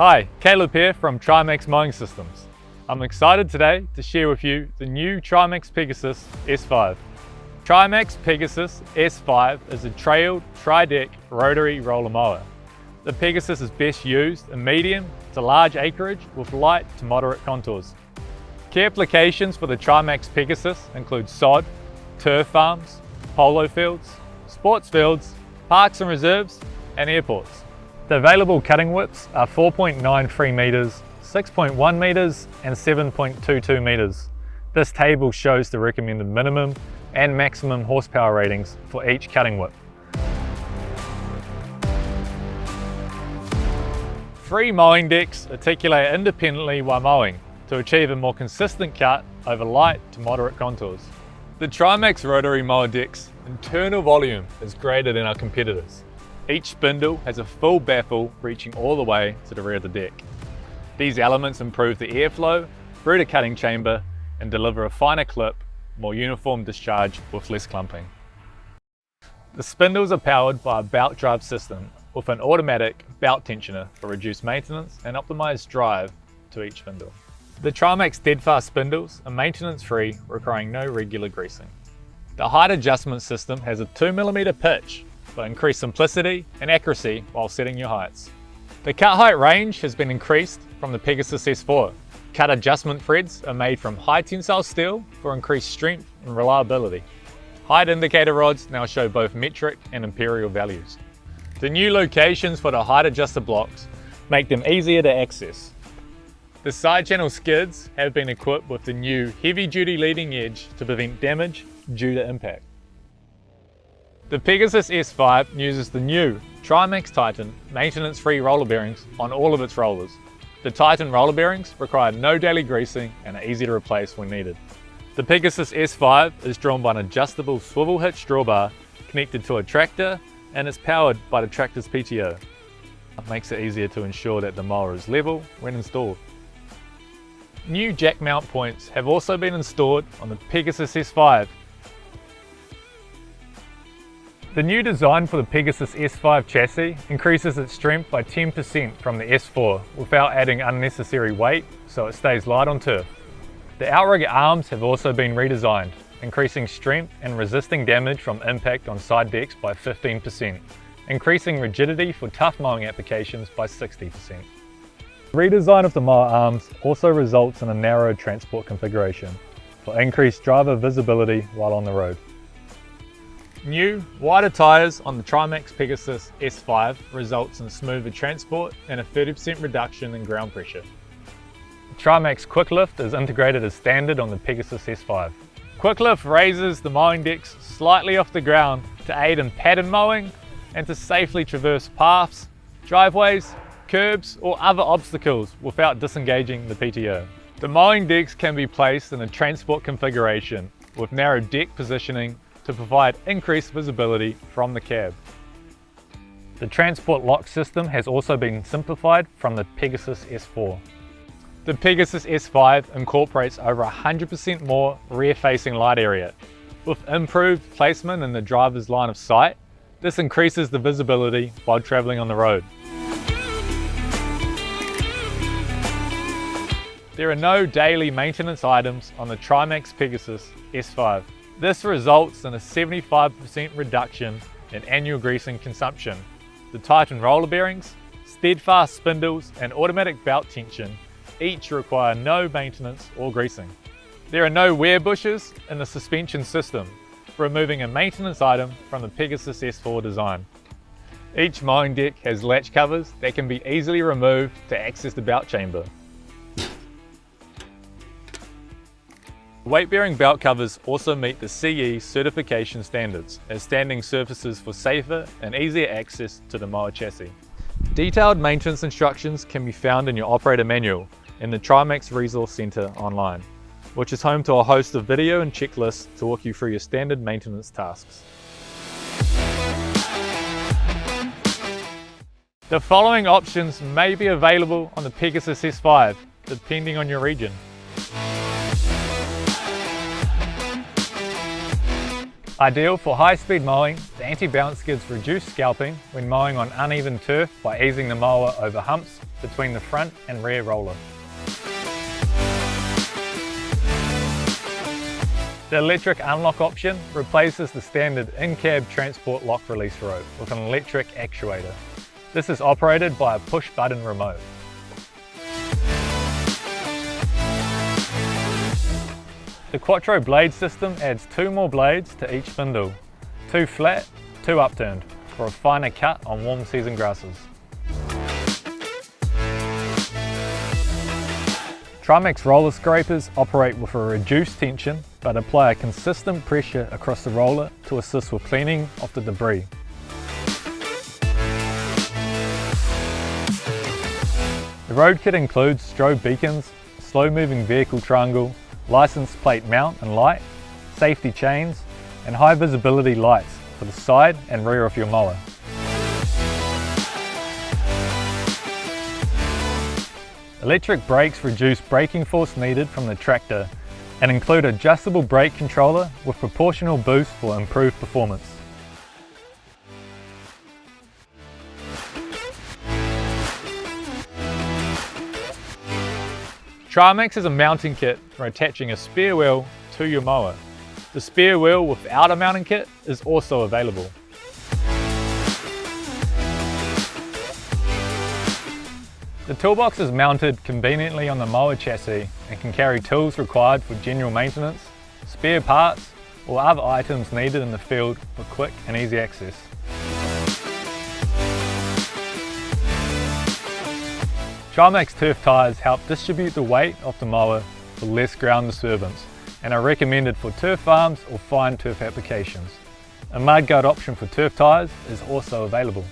Hi, Caleb here from Trimax Mowing Systems. I'm excited today to share with you the new Trimax Pegasus S5. Trimax Pegasus S5 is a trailed, tri-deck rotary roller mower. The Pegasus is best used in medium to large acreage with light to moderate contours. Key applications for the Trimax Pegasus include sod, turf farms, polo fields, sports fields, parks and reserves, and airports. The available cutting widths are 4.93 metres, 6.1 metres and 7.22 metres. This table shows the recommended minimum and maximum horsepower ratings for each cutting width. 3 mowing decks articulate independently while mowing to achieve a more consistent cut over light to moderate contours. The Trimax rotary mower deck's internal volume is greater than our competitors. Each spindle has a full baffle reaching all the way to the rear of the deck. These elements improve the airflow through the cutting chamber and deliver a finer clip, more uniform discharge with less clumping. The spindles are powered by a belt drive system with an automatic belt tensioner for reduced maintenance and optimized drive to each spindle. The Trimax steadfast spindles are maintenance-free, requiring no regular greasing. The height adjustment system has a 2mm pitch for increased simplicity and accuracy while setting your heights. The cut height range has been increased from the Pegasus S4. Cut adjustment threads are made from high tensile steel for increased strength and reliability. Height indicator rods now show both metric and imperial values. The new locations for the height adjuster blocks make them easier to access. The side channel skids have been equipped with the new heavy duty leading edge to prevent damage due to impact. The Pegasus S5 uses the new Trimax Titan maintenance-free roller bearings on all of its rollers. The Titan roller bearings require no daily greasing and are easy to replace when needed. The Pegasus S5 is drawn by an adjustable swivel hitch drawbar connected to a tractor and is powered by the tractor's PTO. It makes it easier to ensure that the mower is level when installed. New jack mount points have also been installed on the Pegasus S5. The new design for the Pegasus S5 chassis increases its strength by 10% from the S4 without adding unnecessary weight, so it stays light on turf. The outrigger arms have also been redesigned, increasing strength and resisting damage from impact on side decks by 15%, increasing rigidity for tough mowing applications by 60%. The redesign of the mower arms also results in a narrow transport configuration for increased driver visibility while on the road. New, wider tyres on the Trimax Pegasus S5 results in smoother transport and a 30% reduction in ground pressure. Trimax Quick Lift is integrated as standard on the Pegasus S5. Quick Lift raises the mowing decks slightly off the ground to aid in pattern mowing and to safely traverse paths, driveways, curbs or other obstacles without disengaging the PTO. The mowing decks can be placed in a transport configuration with narrow deck positioning to provide increased visibility from the cab. The transport lock system has also been simplified from the Pegasus S4. The Pegasus S5 incorporates over 100% more rear-facing light area. With improved placement in the driver's line of sight, this increases the visibility while travelling on the road. There are no daily maintenance items on the Trimax Pegasus S5. This results in a 75% reduction in annual greasing consumption. The Titan roller bearings, steadfast spindles and automatic belt tension each require no maintenance or greasing. There are no wear bushes in the suspension system, removing a maintenance item from the Pegasus S4 design. Each mowing deck has latch covers that can be easily removed to access the belt chamber. Weight-bearing belt covers also meet the CE certification standards as standing surfaces for safer and easier access to the mower chassis. Detailed maintenance instructions can be found in your operator manual in the Trimax Resource Centre online, which is home to a host of video and checklists to walk you through your standard maintenance tasks. The following options may be available on the Pegasus S5, depending on your region. Ideal for high-speed mowing, the anti-bounce skids reduce scalping when mowing on uneven turf by easing the mower over humps between the front and rear roller. The electric unlock option replaces the standard in-cab transport lock release rope with an electric actuator. This is operated by a push-button remote. The Quattro blade system adds 2 more blades to each spindle, 2 flat, 2 upturned, for a finer cut on warm season grasses. Trimax roller scrapers operate with a reduced tension but apply a consistent pressure across the roller to assist with cleaning of the debris. The road kit includes strobe beacons, slow moving vehicle triangle, license plate mount and light, safety chains, and high visibility lights for the side and rear of your mower. Electric brakes reduce braking force needed from the tractor and include adjustable brake controller with proportional boost for improved performance. Trimax is a mounting kit for attaching a spare wheel to your mower. The spare wheel without a mounting kit is also available. The toolbox is mounted conveniently on the mower chassis and can carry tools required for general maintenance, spare parts, or other items needed in the field for quick and easy access. Trimax turf tyres help distribute the weight of the mower for less ground disturbance and are recommended for turf farms or fine turf applications. A mudguard option for turf tyres is also available.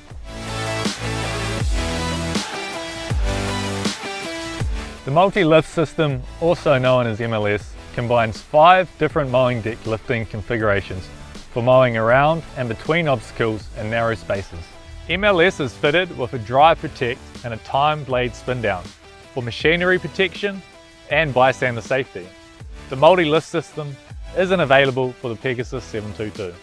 The multi-lift system, also known as MLS, combines 5 different mowing deck lifting configurations for mowing around and between obstacles and narrow spaces. MLS is fitted with a dry protect and a time blade spin down for machinery protection and bystander safety. The multi-lift system isn't available for the Pegasus 722.